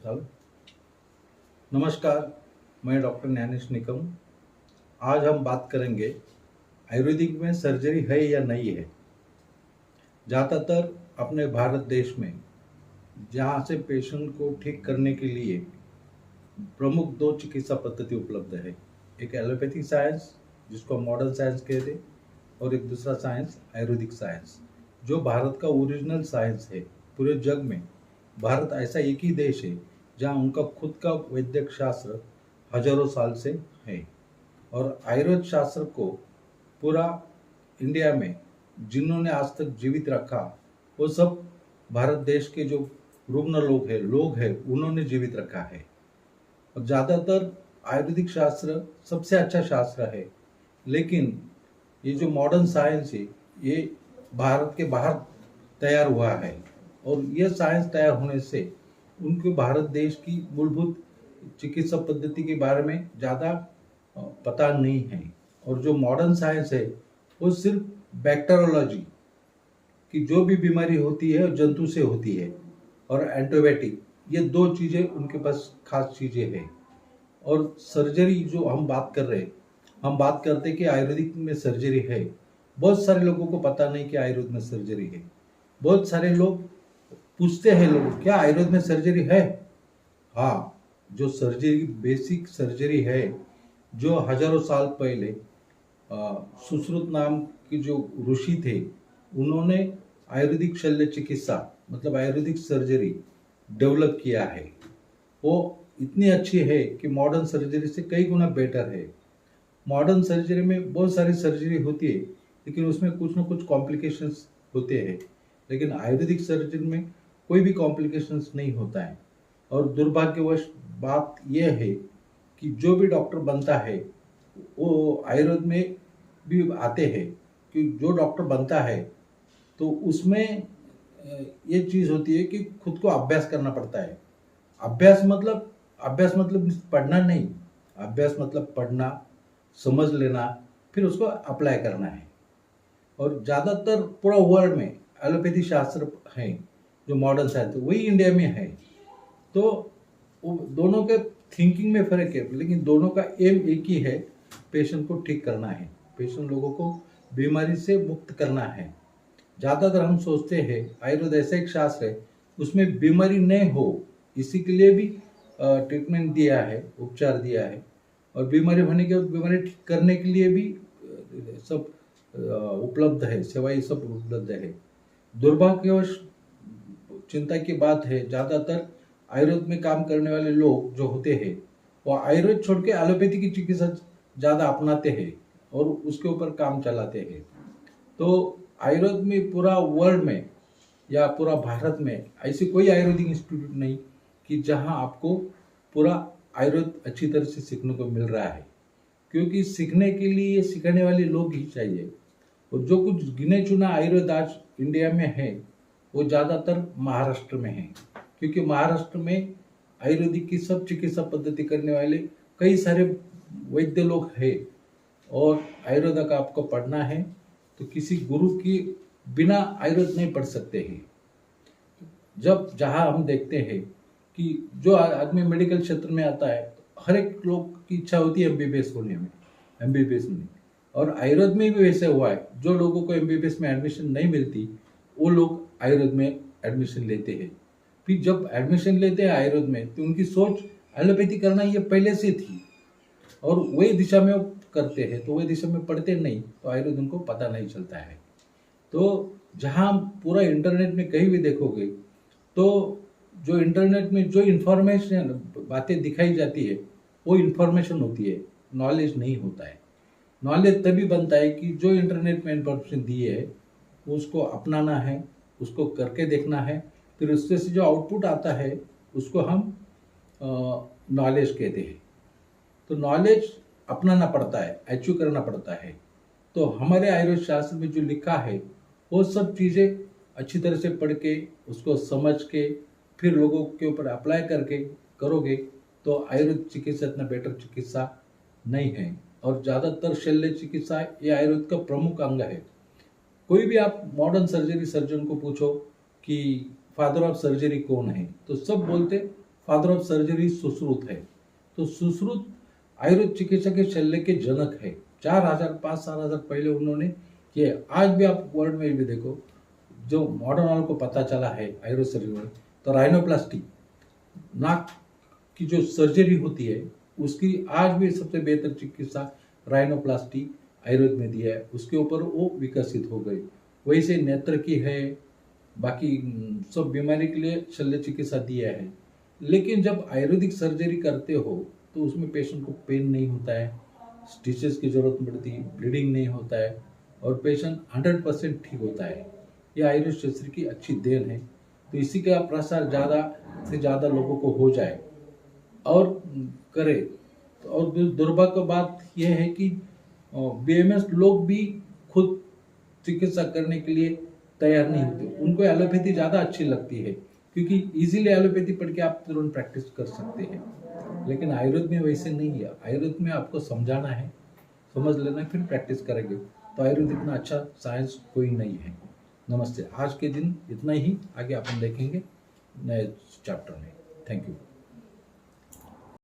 चलो। नमस्कार, मैं डॉक्टर ज्ञानेश निकम। आज हम बात करेंगे आयुर्वेदिक में सर्जरी है या नहीं है। ज़्यादातर अपने भारत देश में जहाँ से पेशेंट को ठीक करने के लिए प्रमुख दो चिकित्सा पद्धति उपलब्ध है। एक एलोपैथी साइंस जिसको मॉडर्न साइंस कहते हैं, और एक दूसरा साइंस आयुर्वेदिक साइंस जो भारत का ओरिजिनल साइंस है। पूरे जग में भारत ऐसा एक ही देश है जहाँ उनका खुद का वैद्यक शास्त्र हजारों साल से है। और आयुर्वेद शास्त्र को पूरा इंडिया में जिन्होंने आज तक जीवित रखा वो सब भारत देश के जो रुग्ण लोग हैं उन्होंने जीवित रखा है। और ज़्यादातर आयुर्वेदिक शास्त्र सबसे अच्छा शास्त्र है, लेकिन ये जो मॉडर्न साइंस है ये भारत के बाहर तैयार हुआ है। और यह साइंस तैयार होने से उनके भारत देश की मूलभूत चिकित्सा पद्धति के बारे में ज़्यादा पता नहीं है। और जो मॉडर्न साइंस है वो सिर्फ बैक्टीरियोलॉजी की जो भी बीमारी होती है वो जंतु से होती है, और एंटीबायोटिक, ये दो चीज़ें उनके पास खास चीज़ें हैं। और सर्जरी जो हम बात कर रहे हैं, हम बात करते हैं कि आयुर्वेदिक में सर्जरी है। बहुत सारे लोगों को पता नहीं कि आयुर्वेद में सर्जरी है। बहुत सारे लोग पूछते हैं, लोग क्या आयुर्वेद में सर्जरी है। हाँ, जो सर्जरी बेसिक सर्जरी है जो हजारों साल पहले सुश्रुत नाम के जो ऋषि थे उन्होंने आयुर्वेदिक शल्य चिकित्सा मतलब आयुर्वेदिक सर्जरी डेवलप किया है। वो इतनी अच्छी है कि मॉडर्न सर्जरी से कई गुना बेटर है। मॉडर्न सर्जरी में बहुत सारी सर्जरी होती है लेकिन उसमें कुछ ना कुछ कॉम्प्लिकेशंस होते हैं, लेकिन आयुर्वेदिक सर्जरी में कोई भी कॉम्प्लिकेशंस नहीं होता है। और दुर्भाग्यवश बात यह है कि जो भी डॉक्टर बनता है वो आयुर्वेद में भी आते हैं कि जो डॉक्टर बनता है तो उसमें ये चीज़ होती है कि खुद को अभ्यास करना पड़ता है। अभ्यास मतलब पढ़ना नहीं, अभ्यास मतलब पढ़ना, समझ लेना, फिर उसको अप्लाई करना है। और ज़्यादातर पूरा वर्ल्ड में एलोपैथी शास्त्र है जो मॉडर्न साइंस, वही इंडिया में है। तो वो दोनों के थिंकिंग में फ़र्क है, लेकिन दोनों का एम एक ही है, पेशेंट को ठीक करना है, पेशेंट लोगों को बीमारी से मुक्त करना है। ज़्यादातर हम सोचते हैं आयुर्वेद ऐसा एक शास्त्र है उसमें बीमारी नहीं हो, इसी के लिए भी ट्रीटमेंट दिया है, उपचार दिया है। और बीमारी होने के बाद बीमारी ठीक करने के लिए भी सब उपलब्ध है, सेवाएं सब उपलब्ध है। दुर्भाग्यवश चिंता की बात है, ज़्यादातर आयुर्वेद में काम करने वाले लोग जो होते हैं वो आयुर्वेद छोड़ के एलोपैथी की चिकित्सा ज़्यादा अपनाते हैं और उसके ऊपर काम चलाते हैं। तो आयुर्वेद में पूरा वर्ल्ड में या पूरा भारत में ऐसी कोई आयुर्वेदिक इंस्टीट्यूट नहीं कि जहां आपको पूरा आयुर्वेद अच्छी तरह से सीखने को मिल रहा है, क्योंकि सीखने के लिए सिखाने वाले लोग ही चाहिए। और जो कुछ गिने चुना आयुर्वेद आज इंडिया में है वो ज़्यादातर महाराष्ट्र में है, क्योंकि महाराष्ट्र में आयुर्वेदिक की सब चिकित्सा पद्धति करने वाले कई सारे वैद्य लोग हैं। और आयुर्वेद का आपको पढ़ना है तो किसी गुरु की बिना आयुर्वेद नहीं पढ़ सकते हैं। जब जहाँ हम देखते हैं कि जो आदमी मेडिकल क्षेत्र में आता है हर एक लोग की इच्छा होती है एमबीबीएस होने में, एमबीबीएस में। और आयुर्वेद में भी वैसे हुआ है, जो लोगों को एमबीबीएस में एडमिशन नहीं मिलती वो लोग आयुर्वेद में एडमिशन लेते हैं। फिर जब एडमिशन लेते हैं आयुर्वेद में तो उनकी सोच एलोपैथी करना ये पहले से थी और वही दिशा में वो करते हैं, तो वही दिशा में पढ़ते नहीं तो आयुर्वेद उनको पता नहीं चलता है। तो जहाँ पूरा इंटरनेट में कहीं भी देखोगे तो जो इंटरनेट में जो इन्फॉर्मेशन बातें दिखाई जाती है वो इन्फॉर्मेशन होती है, नॉलेज नहीं होता है। नॉलेज तभी बनता है कि जो इंटरनेट में इन्फॉर्मेशन दी है उसको अपनाना है, उसको करके देखना है, फिर उससे से जो आउटपुट आता है उसको हम नॉलेज कहते हैं। तो नॉलेज अपनाना पड़ता है, अचीव करना पड़ता है। तो हमारे आयुर्वेद शास्त्र में जो लिखा है वो सब चीज़ें अच्छी तरह से पढ़ के उसको समझ के फिर लोगों के ऊपर अप्लाई करके करोगे तो आयुर्वेद चिकित्सा इतना बेटर चिकित्सा नहीं है। और ज़्यादातर शल्य चिकित्सा ये आयुर्वेद का प्रमुख अंग है। कोई भी आप मॉडर्न सर्जरी सर्जन को पूछो कि फादर ऑफ सर्जरी कौन है तो सब बोलते फादर ऑफ सर्जरी सुश्रुत है। तो सुश्रुत आयुर्वेद चिकित्सा के शल्य के जनक है। 4,000-5,000 पहले उन्होंने किए। आज भी आप वर्ल्ड में भी देखो, जो मॉडर्न वालों को पता चला है आयुर्वेद सर्जरी में, तो राइनोप्लास्टी नाक की जो सर्जरी होती है उसकी आज भी सबसे बेहतर चिकित्सा राइनोप्लास्टी आयुर्वेद में दिया है। उसके ऊपर वो विकसित हो गई। वैसे नेत्र की है, बाकी सब बीमारी के लिए शल्य चिकित्सा दिया है। लेकिन जब आयुर्वेदिक सर्जरी करते हो तो उसमें पेशेंट को पेन नहीं होता है, स्टिचेस की जरूरत नहीं पड़ती, ब्लीडिंग नहीं होता है और पेशेंट 100% ठीक होता है। यह आयुर्वेद शास्त्र की अच्छी देन है। तो इसी का प्रसार ज़्यादा से ज़्यादा लोगों को हो जाए और करे। और दुर्भाग्य बात यह है कि बीएमएस लोग भी खुद चिकित्सा करने के लिए तैयार नहीं होते। उनको एलोपैथी ज़्यादा अच्छी लगती है क्योंकि इजीली एलोपैथी पढ़ के आप तुरंत प्रैक्टिस कर सकते हैं। लेकिन आयुर्वेद में वैसे नहीं है। आयुर्वेद में आपको समझाना है, समझ लेना है, फिर प्रैक्टिस करेंगे। तो आयुर्वेद इतना अच्छा साइंस कोई नहीं है। नमस्ते। आज के दिन इतना ही, आगे अपन देखेंगे नए चैप्टर में। Thank you.